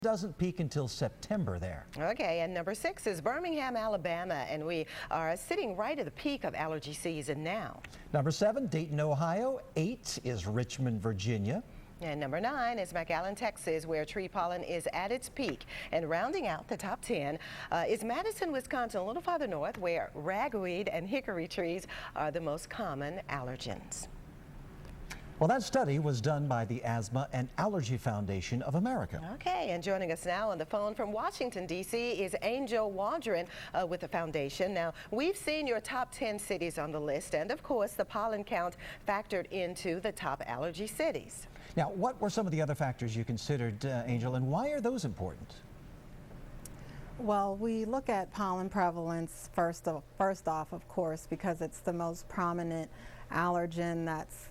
Doesn't peak until September there. Okay, and number 6 is Birmingham, Alabama, and we are sitting right at the peak of allergy season now. Number 7, Dayton, Ohio. 8 is Richmond, Virginia. And number 9 is McAllen, Texas, where tree pollen is at its peak. And rounding out the top 10 is Madison, Wisconsin, a little farther north, where ragweed and hickory trees are the most common allergens. Well, that study was done by the Asthma and Allergy Foundation of America. Okay, and joining us now on the phone from Washington, D.C. is Angel Waldron with the foundation. Now, we've seen your top 10 cities on the list, and of course, the pollen count factored into the top allergy cities. Now, what were some of the other factors you considered, Angel, and why are those important? Well, we look at pollen prevalence first off, of course, because it's the most prominent allergen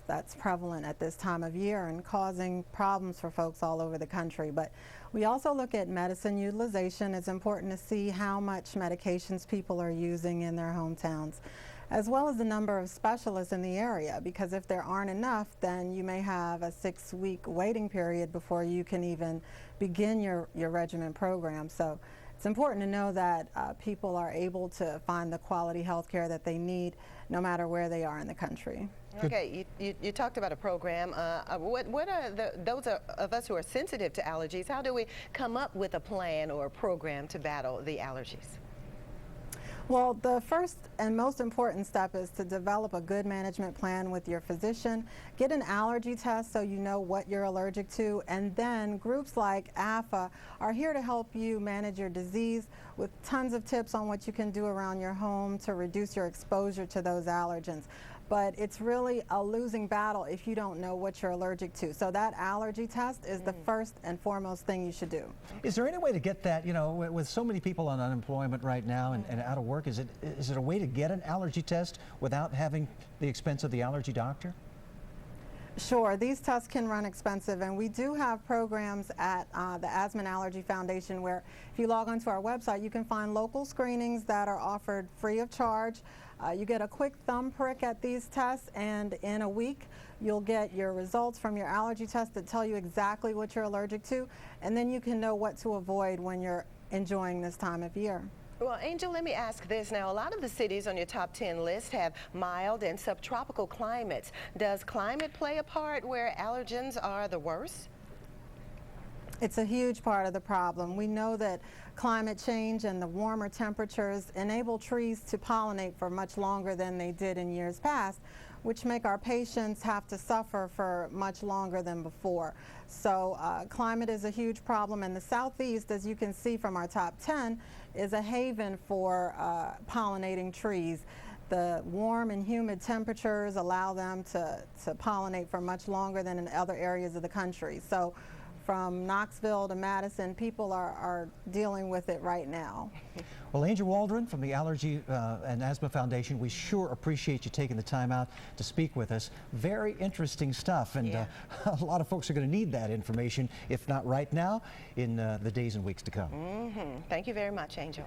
that's prevalent at this time of year and causing problems for folks all over the country. But we also look at medicine utilization. It's important to see how much medications people are using in their hometowns, as well as the number of specialists in the area, because if there aren't enough, then you may have a 6-week waiting period before you can even begin your regimen program. So it's important to know that people are able to find the quality health care that they need no matter where they are in the country. Okay, you talked about a program. What are those of us who are sensitive to allergies, how do we come up with a plan or a program to battle the allergies? Well, the first and most important step is to develop a good management plan with your physician. Get an allergy test so you know what you're allergic to, and then groups like AFA are here to help you manage your disease with tons of tips on what you can do around your home to reduce your exposure to those allergens. But it's really a losing battle if you don't know what you're allergic to. So that allergy test is the first and foremost thing you should do. Is there any way to get that, you know, with so many people on unemployment right now and out of work, is it a way to get an allergy test without having the expense of the allergy doctor? Sure, these tests can run expensive, and we do have programs at the Asthma and Allergy Foundation where if you log onto our website, you can find local screenings that are offered free of charge. You get a quick thumb prick at these tests, and in a week you'll get your results from your allergy test that tell you exactly what you're allergic to, and then you can know what to avoid when you're enjoying this time of year. Well, Angel, let me ask this now. A lot of the cities on your top 10 list have mild and subtropical climates. Does climate play a part where allergens are the worst? It's a huge part of the problem. We know that climate change and the warmer temperatures enable trees to pollinate for much longer than they did in years past, which make our patients have to suffer for much longer than before. So climate is a huge problem, and the Southeast, as you can see from our top 10, is a haven for pollinating trees. The warm and humid temperatures allow them to pollinate for much longer than in other areas of the country. So from Knoxville to Madison, people are dealing with it right now. Well, Angel Waldron from the Allergy and Asthma Foundation, we sure appreciate you taking the time out to speak with us. Very interesting stuff, and a lot of folks are going to need that information, if not right now, in the days and weeks to come. Thank you very much, Angel.